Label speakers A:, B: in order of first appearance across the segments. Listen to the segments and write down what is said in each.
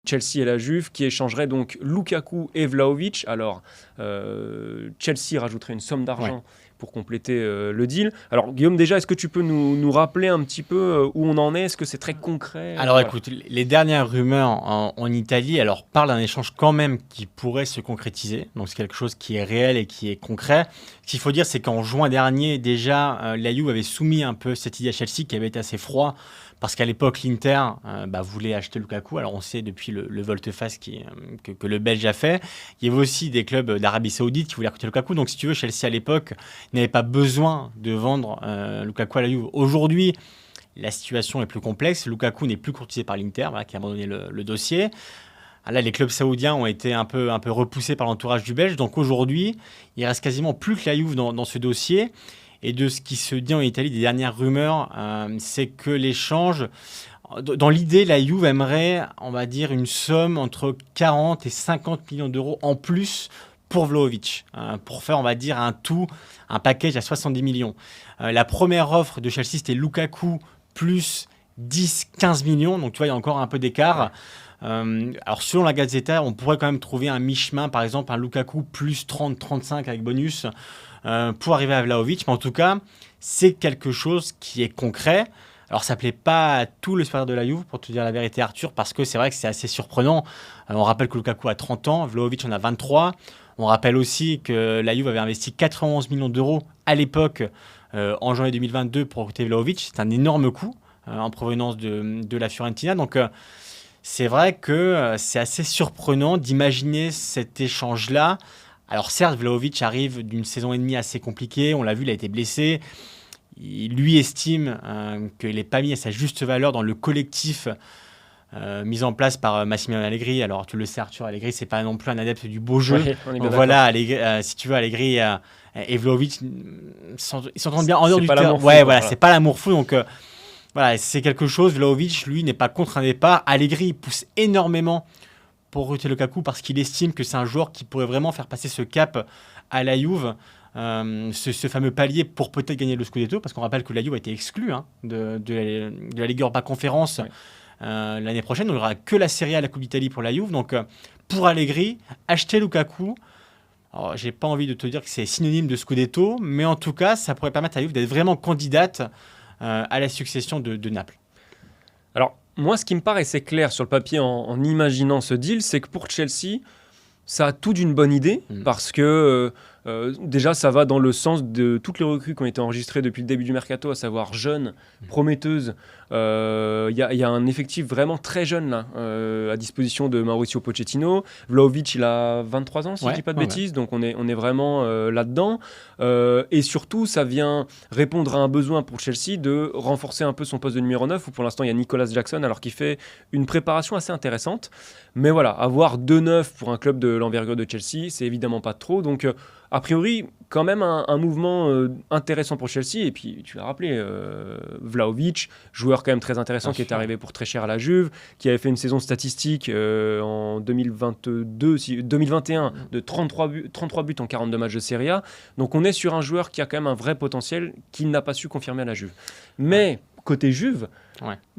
A: Chelsea et la Juve qui échangeraient donc Lukaku et Vlahovic. Alors, Chelsea rajouterait une somme d'argent pour compléter le deal. Alors, Guillaume, déjà, est-ce que tu peux nous rappeler un petit peu où on en est ? Est-ce que c'est très concret ?
B: Alors, écoute, les dernières rumeurs en Italie parlent d'un échange quand même qui pourrait se concrétiser. Donc, c'est quelque chose qui est réel et qui est concret. Ce qu'il faut dire, c'est qu'en juin dernier, déjà, la Juve avait soumis un peu cette idée à Chelsea qui avait été assez froid. Parce qu'à l'époque, l'Inter voulait acheter Lukaku. Alors, on sait depuis le volte-face que le Belge a fait. Il y avait aussi des clubs d'Arabie Saoudite qui voulaient recruter Lukaku. Donc, si tu veux, Chelsea, à l'époque, n'avait pas besoin de vendre Lukaku à la Juve. Aujourd'hui, la situation est plus complexe. Lukaku n'est plus courtisé par l'Inter, qui a abandonné le dossier. Là, les clubs saoudiens ont été un peu repoussés par l'entourage du Belge. Donc, aujourd'hui, il reste quasiment plus que la Juve dans ce dossier. Et de ce qui se dit en Italie, des dernières rumeurs, c'est que l'échange, dans l'idée, la Juve aimerait, on va dire, une somme entre 40 et 50 millions d'euros en plus pour Vlahovic, pour faire, on va dire, un package à 70 millions. La première offre de Chelsea, c'était Lukaku plus 10-15 millions, donc tu vois, il y a encore un peu d'écart. Alors, selon la Gazzetta, on pourrait quand même trouver un mi-chemin, par exemple, un Lukaku plus 30-35 avec bonus, pour arriver à Vlahovic. Mais en tout cas, c'est quelque chose qui est concret. Alors, ça ne plaît pas à tout le supporter de la Juve, pour te dire la vérité, Arthur, parce que c'est vrai que c'est assez surprenant. On rappelle que Lukaku a 30 ans, Vlahovic en a 23. On rappelle aussi que la Juve avait investi 91 millions d'euros à l'époque, en janvier 2022, pour recruter Vlahovic. C'est un énorme coût en provenance de la Fiorentina. Donc, c'est vrai que c'est assez surprenant d'imaginer cet échange-là. Alors certes, Vlahovic arrive d'une saison et demie assez compliquée. On l'a vu, il a été blessé. Lui estime qu'il n'est pas mis à sa juste valeur dans le collectif mis en place par Massimiliano Allegri. Alors tu le sais, Arthur, Allegri, c'est pas non plus un adepte du beau jeu.
A: Oui,
B: donc voilà, Allegri, si tu veux, Allegri et Vlahovic, ils s'entendent bien en dehors du terrain. Ouais, voilà, c'est pas l'amour fou. Donc voilà, c'est quelque chose. Vlahovic, lui, n'est pas contre un départ. Allegri pousse énormément pour recruter Lukaku parce qu'il estime que c'est un joueur qui pourrait vraiment faire passer ce cap à la Juve, ce fameux palier pour peut-être gagner le Scudetto, parce qu'on rappelle que la Juve a été exclue de la Ligue Europa Conférence l'année prochaine. Donc il n'y aura que la Serie A, la Coupe d'Italie pour la Juve. Donc pour Allegri, acheter Lukaku, alors, j'ai pas envie de te dire que c'est synonyme de Scudetto, mais en tout cas, ça pourrait permettre à la Juve d'être vraiment candidate à la succession de Naples.
A: Alors, moi, ce qui me paraissait clair sur le papier en imaginant ce deal, c'est que pour Chelsea, ça a tout d'une bonne idée, parce que déjà, ça va dans le sens de toutes les recrues qui ont été enregistrées depuis le début du mercato, à savoir jeunes, prometteuses. Il y a un effectif vraiment très jeune là, à disposition de Mauricio Pochettino. Vlahovic, il a 23 ans, si je ne dis pas de bêtises, donc on est vraiment là-dedans. Et surtout, ça vient répondre à un besoin pour Chelsea de renforcer un peu son poste de numéro 9, où pour l'instant, il y a Nicolas Jackson, alors qu'il fait une préparation assez intéressante. Mais voilà, avoir 2 neufs pour un club de l'envergure de Chelsea, c'est évidemment pas trop. Donc, a priori, quand même un mouvement intéressant pour Chelsea. Et puis, tu l'as rappelé, Vlahovic, joueur quand même très intéressant, qui est arrivé pour très cher à la Juve, qui avait fait une saison statistique en 2021 de 33 buts en 42 matchs de Serie A. Donc, on est sur un joueur qui a quand même un vrai potentiel qu'il n'a pas su confirmer à la Juve. Mais, côté Juve,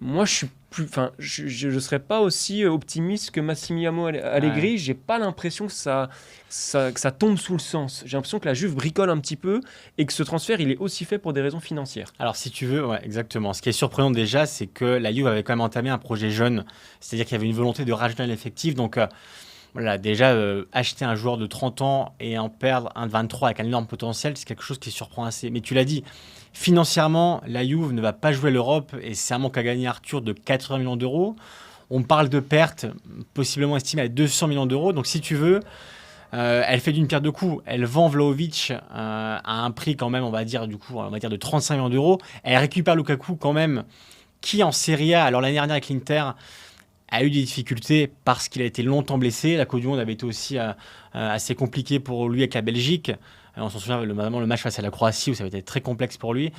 A: moi, je serais pas aussi optimiste que Massimiliano Allegri. J'ai pas l'impression que ça tombe sous le sens. J'ai l'impression que la Juve bricole un petit peu et que ce transfert, il est aussi fait pour des raisons financières.
B: Alors, si tu veux, exactement. Ce qui est surprenant déjà, c'est que la Juve avait quand même entamé un projet jeune. C'est-à-dire qu'il y avait une volonté de rajeunir l'effectif. Donc, voilà, déjà, acheter un joueur de 30 ans et en perdre un de 23 avec un énorme potentiel, c'est quelque chose qui surprend assez. Mais tu l'as dit, financièrement, la Juve ne va pas jouer l'Europe et c'est un manque à gagner, Arthur, de 80 millions d'euros. On parle de pertes possiblement estimées à 200 millions d'euros. Donc, si tu veux, elle fait d'une pierre deux coups. Elle vend Vlahovic à un prix quand même, on va dire de 35 millions d'euros. Elle récupère Lukaku quand même, qui en Serie A, alors l'année dernière avec l'Inter, a eu des difficultés parce qu'il a été longtemps blessé. La Coupe du Monde avait été aussi assez compliquée pour lui avec la Belgique. On s'en souvient, notamment le match face à la Croatie où ça avait été très complexe pour lui.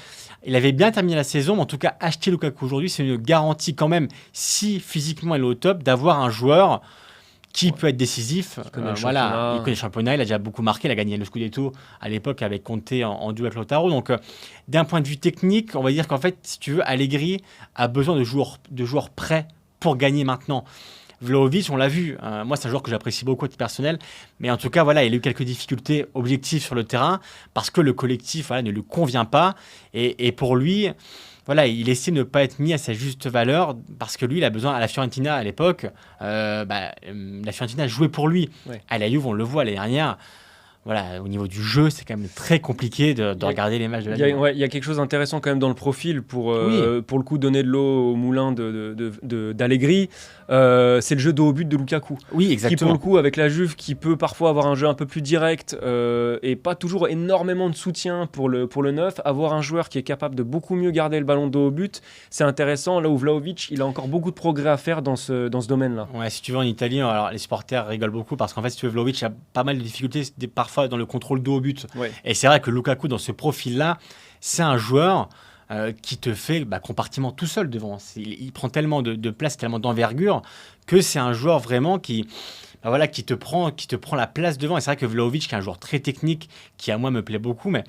B: Il avait bien terminé la saison, mais en tout cas, acheter Lukaku aujourd'hui, c'est une garantie quand même, si physiquement il est au top, d'avoir un joueur qui peut être décisif. Il connaît le championnat, il a déjà beaucoup marqué, il a gagné le Scudetto à l'époque avec Conte en duo avec Lautaro. Donc, d'un point de vue technique, on va dire qu'en fait, si tu veux, Allegri a besoin de joueurs prêts pour gagner maintenant. Vlahovic, on l'a vu. Moi, c'est un joueur que j'apprécie beaucoup à titre personnel. Mais en tout cas, voilà, il a eu quelques difficultés objectives sur le terrain parce que le collectif voilà, ne lui convient pas. Et pour lui, voilà, il estime ne pas être mis à sa juste valeur parce que lui, il a besoin, à la Fiorentina à l'époque, la Fiorentina jouait pour lui.
A: Ouais.
B: À la Juve, on le voit l'année dernière. Voilà, au niveau du jeu, c'est quand même très compliqué de regarder les matchs de la Juve.
A: Il y a quelque chose d'intéressant quand même dans le profil pour le coup donner de l'eau au moulin d'Allegri. C'est le jeu de haut but de Lukaku.
B: Oui, exactement.
A: Qui pour le coup avec la Juve qui peut parfois avoir un jeu un peu plus direct et pas toujours énormément de soutien pour le neuf, avoir un joueur qui est capable de beaucoup mieux garder le ballon de haut but, c'est intéressant. Là où Vlahovic, il a encore beaucoup de progrès à faire dans ce domaine-là.
B: Ouais, si tu veux en Italie, alors les supporters rigolent beaucoup parce qu'en fait, si tu veux, Vlahovic a pas mal de difficultés parfois dans le contrôle de haut but.
A: Ouais.
B: Et c'est vrai que Lukaku, dans ce profil-là, c'est un joueur qui te fait compartiment tout seul devant. Il prend tellement de place, tellement d'envergure que c'est un joueur vraiment qui te prend la place devant. Et c'est vrai que Vlahovic, qui est un joueur très technique, qui à moi me plaît beaucoup, mais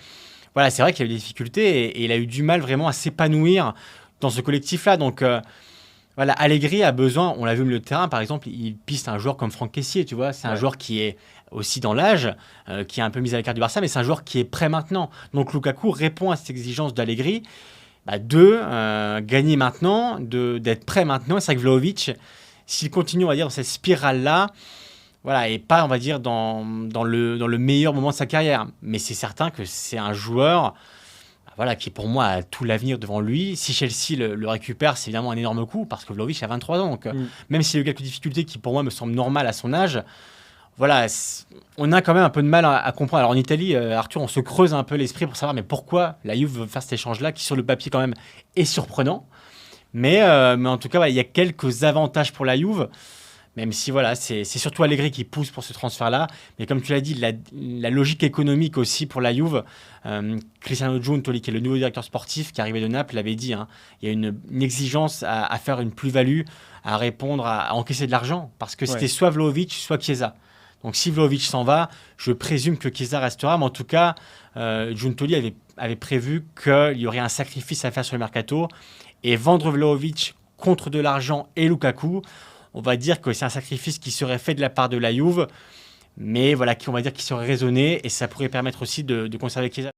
B: voilà, c'est vrai qu'il a eu des difficultés et il a eu du mal vraiment à s'épanouir dans ce collectif-là. Donc voilà, Allegri a besoin, on l'a vu au milieu de terrain, par exemple, il piste un joueur comme Franck Kessié, tu vois, c'est un joueur qui est aussi dans l'âge, qui est un peu mis à l'écart du Barça, mais c'est un joueur qui est prêt maintenant. Donc Lukaku répond à cette exigence d'Allegri de gagner maintenant, d'être prêt maintenant. Et c'est vrai que Vlahovic, s'il continue, on va dire, dans cette spirale-là, voilà, et pas, on va dire, dans le meilleur moment de sa carrière. Mais c'est certain que c'est un joueur voilà, qui pour moi a tout l'avenir devant lui. Si Chelsea le récupère, c'est évidemment un énorme coup, parce que Vlahovic a 23 ans. Donc même s'il a eu quelques difficultés qui pour moi me semblent normales à son âge, voilà, on a quand même un peu de mal à comprendre. Alors en Italie, Arthur, on se creuse un peu l'esprit pour savoir mais pourquoi la Juve veut faire cet échange-là, qui sur le papier quand même est surprenant. Mais en tout cas, voilà, il y a quelques avantages pour la Juve, même si voilà, c'est surtout Allegri qui pousse pour ce transfert-là. Mais comme tu l'as dit, la logique économique aussi pour la Juve, Cristiano Giuntoli, qui est le nouveau directeur sportif, qui arrivait de Naples, l'avait dit, hein, il y a une exigence à faire une plus-value, à répondre, à encaisser de l'argent, parce que c'était soit Vlahovic, soit Chiesa. Donc si Vlahovic s'en va, je présume que Chiesa restera, mais en tout cas, Giuntoli avait prévu qu'il y aurait un sacrifice à faire sur le mercato, et vendre Vlahovic contre de l'argent et Lukaku, on va dire que c'est un sacrifice qui serait fait de la part de la Juve, mais voilà, on va dire qu'il serait raisonné, et ça pourrait permettre aussi de conserver Chiesa.